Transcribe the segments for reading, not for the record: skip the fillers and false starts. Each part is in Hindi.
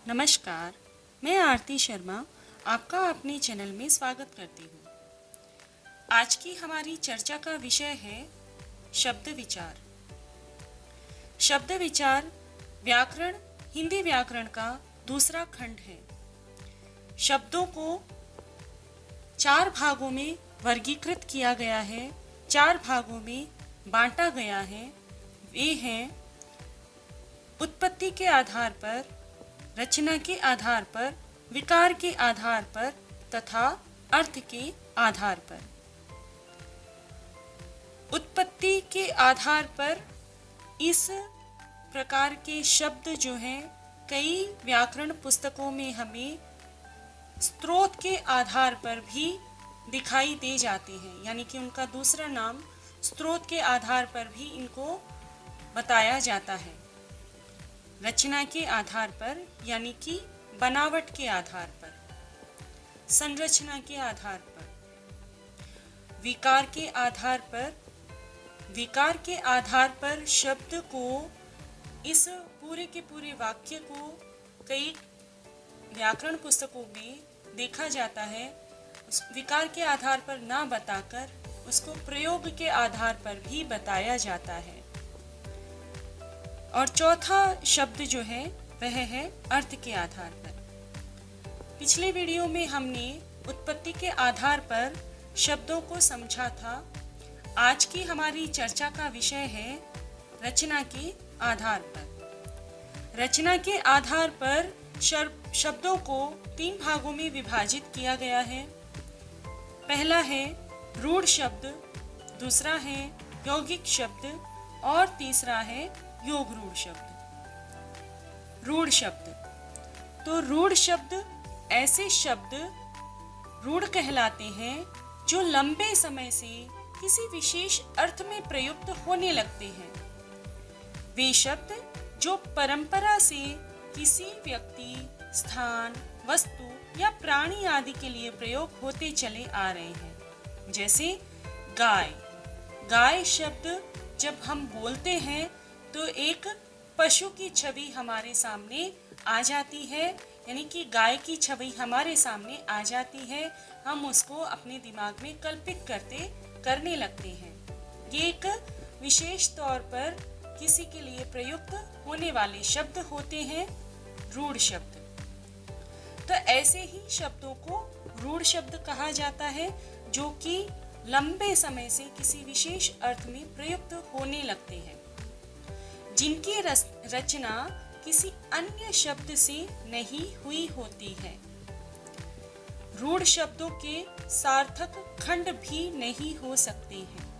नमस्कार, मैं आरती शर्मा आपका अपने चैनल में स्वागत करती हूँ। आज की हमारी चर्चा का विषय है शब्द विचार। शब्द विचार व्याकरण, हिंदी व्याकरण का दूसरा खंड है। शब्दों को 4 भागों में वर्गीकृत किया गया है, 4 भागों में बांटा गया है। वे हैं उत्पत्ति के आधार पर, रचना के आधार पर, विकार के आधार पर तथा अर्थ के आधार पर। उत्पत्ति के आधार पर इस प्रकार के शब्द जो हैं कई व्याकरण पुस्तकों में हमें स्रोत के आधार पर भी दिखाई दे जाते हैं, यानी कि उनका दूसरा नाम स्रोत के आधार पर भी इनको बताया जाता है। रचना के आधार पर यानी कि बनावट के आधार पर, संरचना के आधार पर, विकार के आधार पर, विकार के आधार पर शब्द को, इस पूरे के पूरे वाक्य को कई व्याकरण पुस्तकों में देखा जाता है। उस विकार के आधार पर ना बताकर उसको प्रयोग के आधार पर भी बताया जाता है। और चौथा शब्द जो है वह है अर्थ के आधार पर। पिछले वीडियो में हमने उत्पत्ति के आधार पर शब्दों को समझा था। आज की हमारी चर्चा का विषय है रचना के आधार पर। रचना के आधार पर शब्दों को 3 भागों में विभाजित किया गया है। पहला है रूढ़ शब्द, दूसरा है यौगिक शब्द और तीसरा है योग रूढ़ शब्द। रूढ़ शब्द, तो रूढ़ शब्द ऐसे शब्द रूढ़ कहलाते हैं जो लंबे समय से किसी विशेष अर्थ में प्रयुक्त होने लगते हैं। वे शब्द जो परंपरा से किसी व्यक्ति, स्थान, वस्तु या प्राणी आदि के लिए प्रयोग होते चले आ रहे हैं। जैसे गाय। गाय शब्द जब हम बोलते हैं तो एक पशु की छवि हमारे सामने आ जाती है, यानी कि गाय की छवि हमारे सामने आ जाती है। हम उसको अपने दिमाग में कल्पित करने लगते हैं। ये एक विशेष तौर पर किसी के लिए प्रयुक्त होने वाले शब्द होते हैं रूढ़ शब्द। तो ऐसे ही शब्दों को रूढ़ शब्द कहा जाता है जो कि लंबे समय से किसी विशेष अर्थ में प्रयुक्त होने लगते हैं, जिनकी रचना किसी अन्य शब्द से नहीं हुई होती है। रूढ़ शब्दों के सार्थक खंड भी नहीं हो सकते हैं।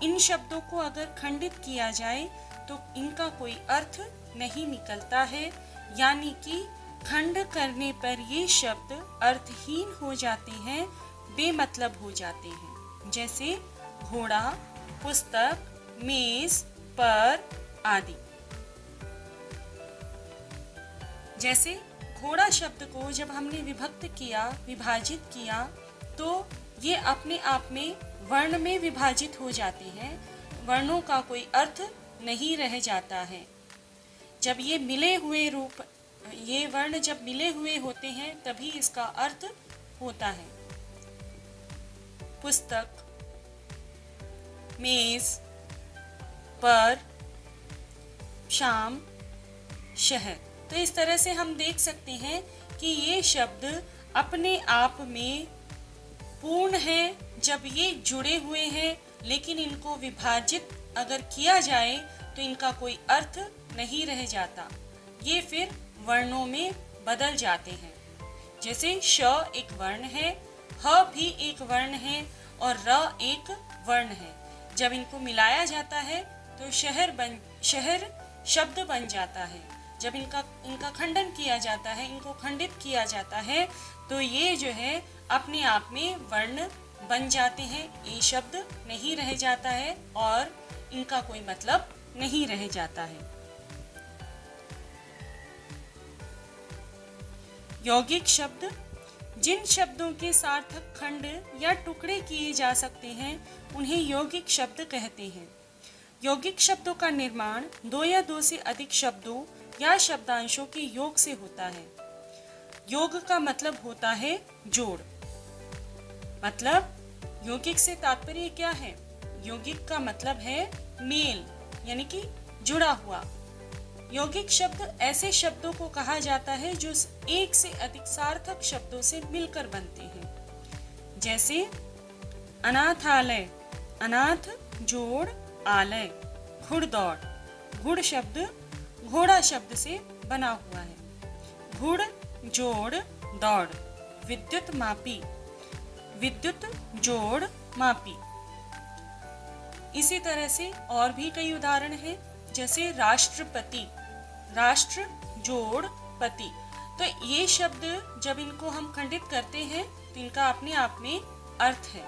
इन शब्दों को अगर खंडित किया जाए तो इनका कोई अर्थ नहीं निकलता है, यानी कि खंड करने पर ये शब्द अर्थहीन हो जाते हैं, बेमतलब हो जाते हैं। जैसे घोड़ा, पुस्तक, मेज पर आदि। जैसे घोड़ा शब्द को जब हमने विभाजित किया तो ये अपने आप में वर्ण में विभाजित हो जाते हैं। वर्णों का कोई अर्थ नहीं रह जाता है। जब ये वर्ण जब मिले हुए होते हैं तभी इसका अर्थ होता है। पुस्तक, मेज पर, शाम, शहर। तो इस तरह से हम देख सकते हैं कि ये शब्द अपने आप में पूर्ण हैं जब ये जुड़े हुए हैं, लेकिन इनको विभाजित अगर किया जाए तो इनका कोई अर्थ नहीं रह जाता। ये फिर वर्णों में बदल जाते हैं। जैसे श एक वर्ण है, ह भी एक वर्ण है और र एक वर्ण है। जब इनको मिलाया जाता है तो शहर शब्द बन जाता है। जब इनका खंडन किया जाता है, इनको खंडित किया जाता है, तो ये जो है अपने आप में वर्ण बन जाते हैं। ये शब्द नहीं रह जाता है और इनका कोई मतलब नहीं रह जाता है। यौगिक शब्द, जिन शब्दों के सार्थक खंड या टुकड़े किए जा सकते हैं उन्हें यौगिक शब्द कहते हैं। यौगिक शब्दों का निर्माण दो या दो से अधिक शब्दों या शब्दांशों के योग से होता है। योग का मतलब होता है जोड़। मतलब यौगिक से तात्पर्य क्या है? यौगिक का मतलब है मेल, यानी कि जुड़ा हुआ। यौगिक शब्द ऐसे शब्दों को कहा जाता है जो एक से अधिक सार्थक शब्दों से मिलकर बनते हैं। जैसे अनाथालय, अनाथ जोड़ आलय। घुड़दौड़, घुड़ शब्द घोड़ा शब्द से बना हुआ है। घुड़ जोड़ दौड़। विद्युत मापी, विद्युत जोड़ मापी। इसी तरह से और भी कई उदाहरण हैं, जैसे राष्ट्रपति, राष्ट्र जोड़ पति। तो ये शब्द जब इनको हम खंडित करते हैं तो इनका अपने आप में अर्थ है।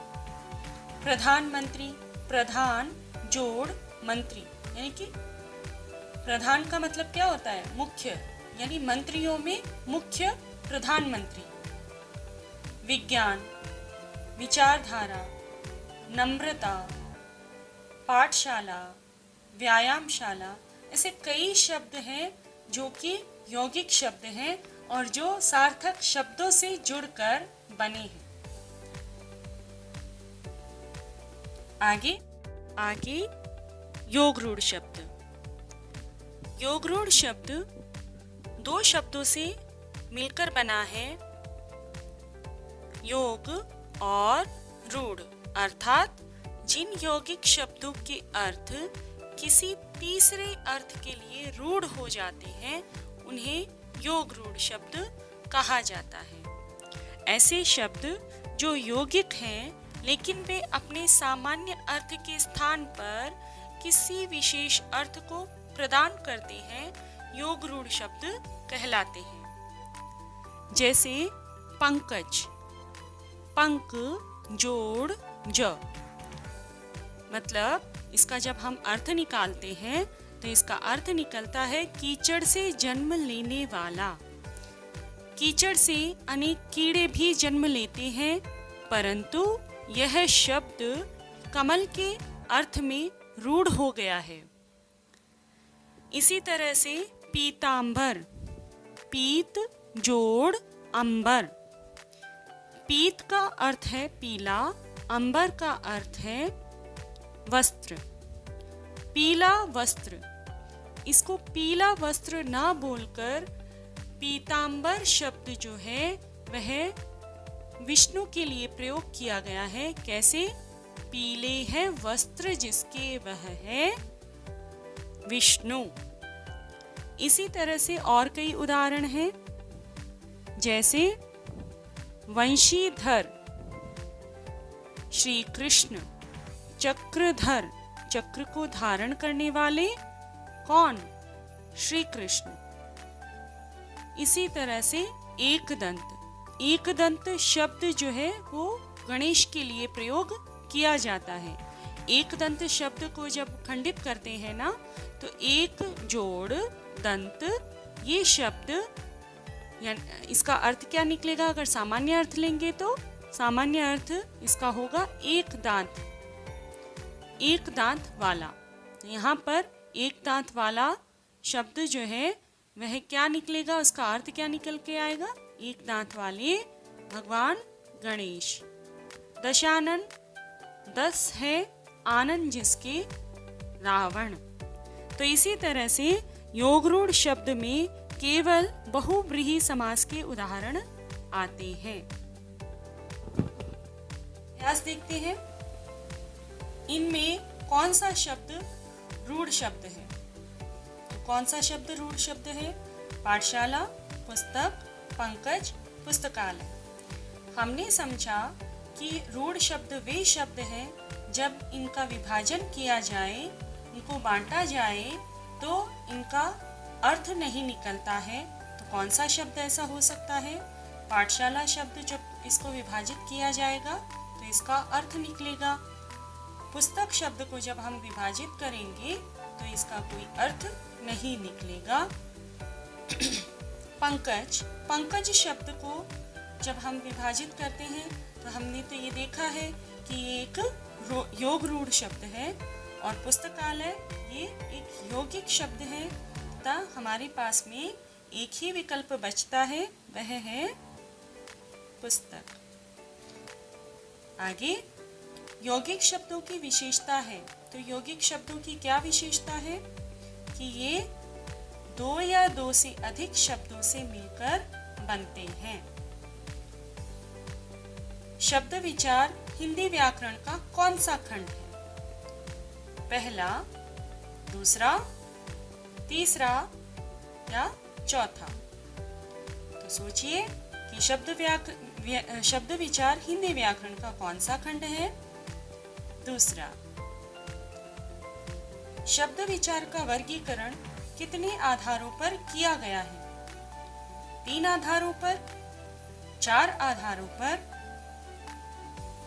प्रधानमंत्री, प्रधान जोड़ मंत्री, यानी कि प्रधान का मतलब क्या होता है? मुख्य, यानी मंत्रियों में मुख्य प्रधानमंत्री। विज्ञान, विचारधारा, नम्रता, पाठशाला, व्यायामशाला, ऐसे कई शब्द हैं जो कि यौगिक शब्द हैं और जो सार्थक शब्दों से जुड़कर बने हैं। आगे योगरूढ़ शब्द। योगरूढ़ शब्द दो शब्दों से मिलकर बना है, योग और रूढ़, अर्थात जिन यौगिक शब्दों के अर्थ किसी तीसरे अर्थ के लिए रूढ़ हो जाते हैं उन्हें योगरूढ़ शब्द कहा जाता है। ऐसे शब्द जो यौगिक हैं लेकिन वे अपने सामान्य अर्थ के स्थान पर किसी विशेष अर्थ को प्रदान करते हैं, योगरूढ़ शब्द कहलाते हैं। जैसे पंकज, पंक जोड़ ज। मतलब इसका जब हम अर्थ निकालते हैं तो इसका अर्थ निकलता है कीचड़ से जन्म लेने वाला। कीचड़ से अनेक कीड़े भी जन्म लेते हैं, परंतु यह शब्द कमल के अर्थ में रूढ़ हो गया है। इसी तरह से पीतांबर, पीत जोड़ अंबर। पीत का अर्थ है पीला, अंबर का अर्थ है वस्त्र। पीला वस्त्र, इसको पीला वस्त्र ना बोलकर पीतांबर शब्द जो है वह विष्णु के लिए प्रयोग किया गया है। कैसे? पीले हैं वस्त्र जिसके वह है विष्णु। इसी तरह से और कई उदाहरण हैं, जैसे वंशीधर, श्री कृष्ण। चक्रधर, चक्र को धारण करने वाले कौन? श्री कृष्ण। इसी तरह से एकदंत, एकदंत शब्द जो है वो गणेश के लिए प्रयोग किया जाता है। एकदंत शब्द को जब खंडित करते हैं ना तो एक जोड़ दंत, ये शब्द इसका अर्थ क्या निकलेगा? अगर सामान्य अर्थ लेंगे तो सामान्य अर्थ इसका होगा एक दांत, एक दांत वाला। यहाँ पर एक दांत वाला शब्द जो है वह क्या निकलेगा? उसका अर्थ क्या निकल के आएगा? एक दांत वाले भगवान गणेश। दशानन, 10 है आनंद जिसके रावण। तो इसी तरह से योगरूढ़ शब्द में केवल बहुव्रीहि समास के उदाहरण आते हैं। अभ्यास देखते हैं, इनमें कौन सा शब्द रूढ़ शब्द है? तो कौन सा शब्द रूढ़ शब्द है? पाठशाला, पुस्तक, पंकज, पुस्तकालय। हमने समझा कि रूढ़ शब्द वे शब्द हैं जब इनका विभाजन किया जाए, इनको बांटा जाए तो इनका अर्थ नहीं निकलता है। तो कौन सा शब्द ऐसा हो सकता है? पाठशाला शब्द जब इसको विभाजित किया जाएगा तो इसका अर्थ निकलेगा। पुस्तक शब्द को जब हम विभाजित करेंगे तो इसका कोई अर्थ नहीं निकलेगा। पंकज, पंकज शब्द को जब हम विभाजित करते हैं तो हमने तो ये देखा है कि ये एक योगरूढ़ शब्द है। और पुस्तकालय ये एक यौगिक शब्द है तथा हमारे पास में एक ही विकल्प बचता है, वह है पुस्तक। आगे यौगिक शब्दों की विशेषता है। तो यौगिक शब्दों की क्या विशेषता है कि ये दो या दो से अधिक शब्दों से मिलकर बनते हैं। शब्द विचार हिंदी व्याकरण का कौन सा खंड है? पहला, दूसरा, तीसरा या चौथा? तो सोचिए कि शब्द विचार हिंदी व्याकरण का कौन सा खंड है? दूसरा। शब्द विचार का वर्गीकरण कितने आधारों पर किया गया है? 3 आधारों पर, 4 आधारों पर,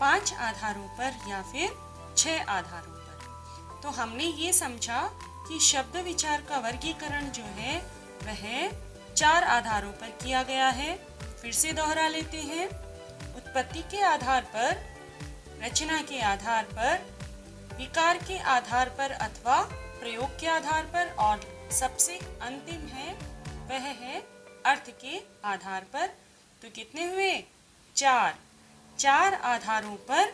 5 आधारों पर या फिर 6 आधारों पर? तो हमने ये समझा कि शब्द विचार का वर्गीकरण जो है वह 4 आधारों पर किया गया है। फिर से दोहरा लेते हैं। उत्पत्ति के आधार पर, रचना के आधार पर, विकार के आधार पर अथवा प्रयोग के आधार पर, और सबसे अंतिम है वह है अर्थ के आधार पर। तो कितने हुए? 4 आधारों पर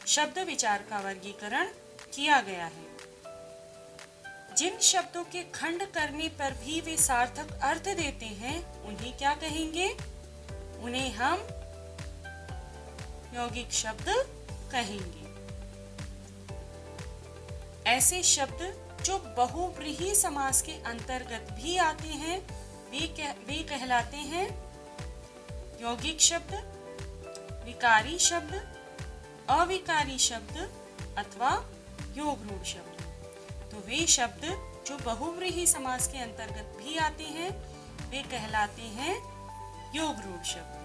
शब्द विचार का वर्गीकरण किया गया है। जिन शब्दों के खंड करने पर भी वे सार्थक अर्थ देते हैं उन्हें क्या कहेंगे? उन्हें हम यौगिक शब्द कहेंगे। ऐसे शब्द जो बहुव्रीहि समास के अंतर्गत भी आते हैं वे कहलाते हैं यौगिक शब्द, विकारी शब्द, अविकारी शब्द अथवा योगरूढ़ शब्द। तो वे शब्द जो बहुव्रीहि समास के अंतर्गत भी आते हैं वे कहलाते हैं योगरूढ़ शब्द।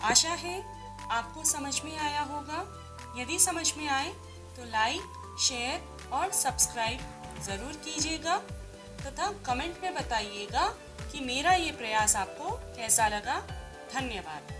आशा है आपको समझ में आया होगा। यदि समझ में आए तो लाइक, शेयर और सब्सक्राइब ज़रूर कीजिएगा तथा कमेंट में बताइएगा कि मेरा ये प्रयास आपको कैसा लगा। धन्यवाद।